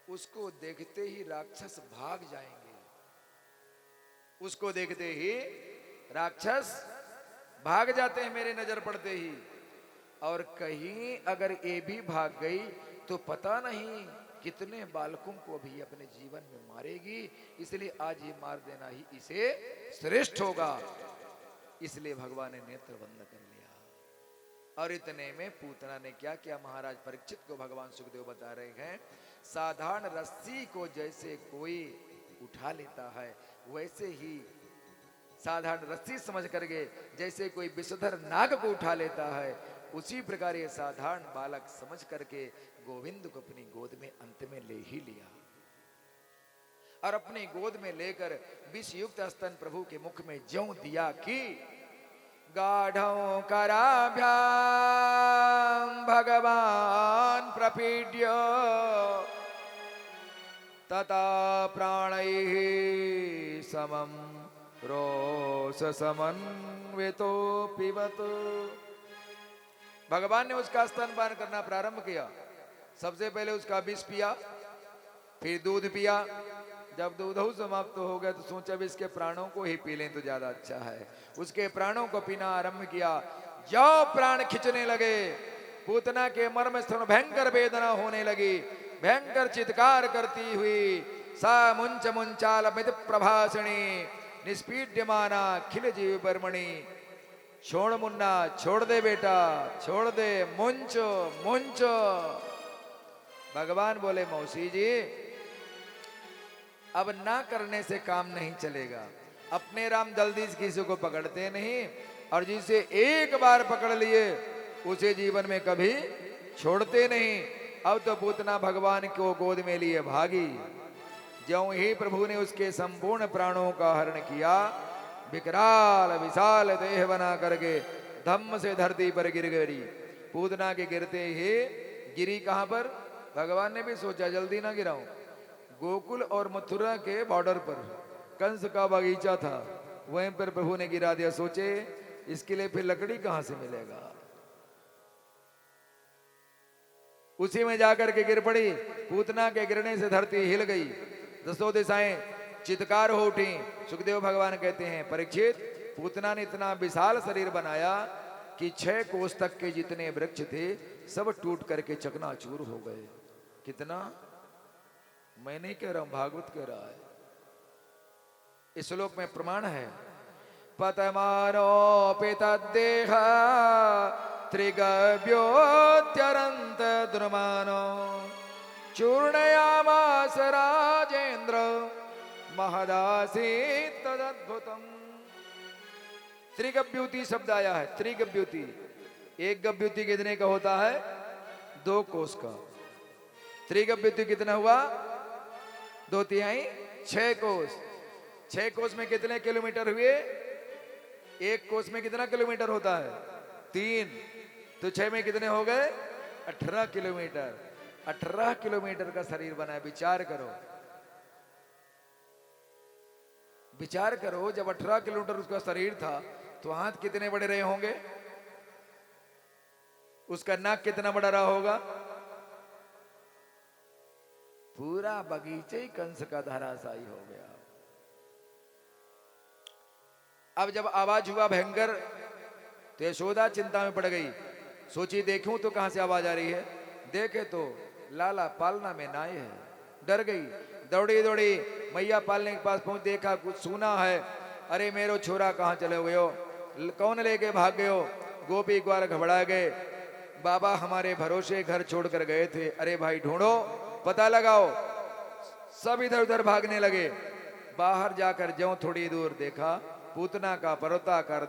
उसको देखते ही राक्षस भाग जाएंगे। उसको देखते ही राक्षस भाग जाते हैं मेरे नजर पड़ते ही। और कहीं अगर ये भी भाग गई तो पता नहीं कितने बालकों को भी अपने जीवन में मारेगी। इसलिए आज ये मार देना ही इसे श्रेष्ठ होगा। इसलिए भगवान ने नेत्र बंद कर लिया। और इतने में पूतना ने क्या किया, महाराज परीक्षित को भगवान सुखदेव बता रहे हैं, साधारण रस्सी को जैसे कोई उठा लेता है वैसे ही, साधारण रस्सी समझ करके जैसे कोई विषधर नाग को उठा लेता है, उसी प्रकार ये साधारण बालक समझ करके गोविंद को अपनी गोद में अंत में ले ही लिया। और अपनी गोद में लेकर विष युक्त स्तन प्रभु के मुख में ज्यों दिया कि गाढ़ों कराभ्याम भगवान प्रपीड्य तथा प्राणैः समम रोष समन्वितो पिबत। भगवान ने उसका स्तनपान करना प्रारंभ किया। सबसे पहले उसका विष पिया, फिर दूध पिया। जब दूध समाप्त हो गया तो सोचा भी इसके प्राणों को ही पी लें तो ज्यादा अच्छा है। उसके प्राणों को पीना आरंभ किया। जो प्राण खिंचने लगे, पूतना के मर्म स्थल भयंकर वेदना होने लगी। भयंकर चित्कार करती हुई सा मुंच मुंचाल मित प्रभाषणी निष्पीड्यमाना खिल जीव बर्मणी। छोड़ मुन्ना, छोड़ दे बेटा, छोड़ दे, मुंचो मुंचो। भगवान बोले मौसी जी अब ना करने से काम नहीं चलेगा। अपने राम जल्दी से किसी को पकड़ते नहीं, और जिसे एक बार पकड़ लिए उसे जीवन में कभी छोड़ते नहीं। अब तो पूतना भगवान को गोद में लिए भागी। ज्यों ही प्रभु ने उसके संपूर्ण प्राणों का हरण किया, विकराल विशाल देह बना करके धम्म से धरती पर गिर गई। पूतना के गिरते ही गिरी कहां पर, भगवान ने भी सोचा जल्दी ना गिराऊं। गोकुल और मथुरा के बॉर्डर पर कंस का बगीचा था, वहीं पर प्रभु ने गिरा दिया। सोचे इसके लिए फिर लकड़ी कहां से मिलेगा। उसी में जाकर के गिर पड़ी। पूतना के गिरने से धरती हिल गई, दसों दिशाएं चित्कार हो उठी। सुखदेव भगवान कहते हैं परीक्षित, पूतना ने इतना विशाल शरीर बनाया कि 6 कोस तक के जितने वृक्ष थे सब टूट करके चकनाचूर हो गए। कितना, मैं नहीं कह रहा हूं, भागवत कह रहा है। इस श्लोक में प्रमाण है। पतमानोऽपि तद्देह त्रिगव्योत्यरन्त द्रुमानो चूर्णयामास राजेन्द्र महदासीत् तदद्भुतम्। त्रिगव्यूति शब्द आया है। त्रिगव्यूति, एक गव्यूति कितने का होता है, 2 कोस का। त्रिगव्यूति कितना हुआ, 2/3, 6 कोस। 6 कोस में कितने किलोमीटर हुए, 1 कोस में कितना किलोमीटर होता है, 3, तो 6 में कितने हो गए, 18 किलोमीटर। 18 किलोमीटर का शरीर बना है। विचार करो, विचार करो, जब 18 किलोमीटर उसका शरीर था तो हाथ कितने बड़े रहे होंगे, उसका नाक कितना बड़ा रहा होगा। पूरा बगीचे ही कंस का धराशायी हो गया। अब जब आवाज हुआ भयंकर तो यशोदा चिंता में पड़ गई। सोची देखूं तो कहां से आवाज आ रही है। देखे तो लाला पालना में नाय है। डर गई, दौड़ी दौड़ी मैया पालने के पास पहुंच, देखा कुछ सुना है। अरे मेरो छोरा कहां चले गए हो, कौन लेके भाग गए हो। गोपी ग्वाल घबरा गए, बाबा हमारे भरोसे घर छोड़कर गए थे। अरे भाई ढूंढो, पता लगाओ। सब इधर उधर भागने लगे। बाहर जाकर ज्यों थोड़ी दूर देखा, पूतना का पर्वताकार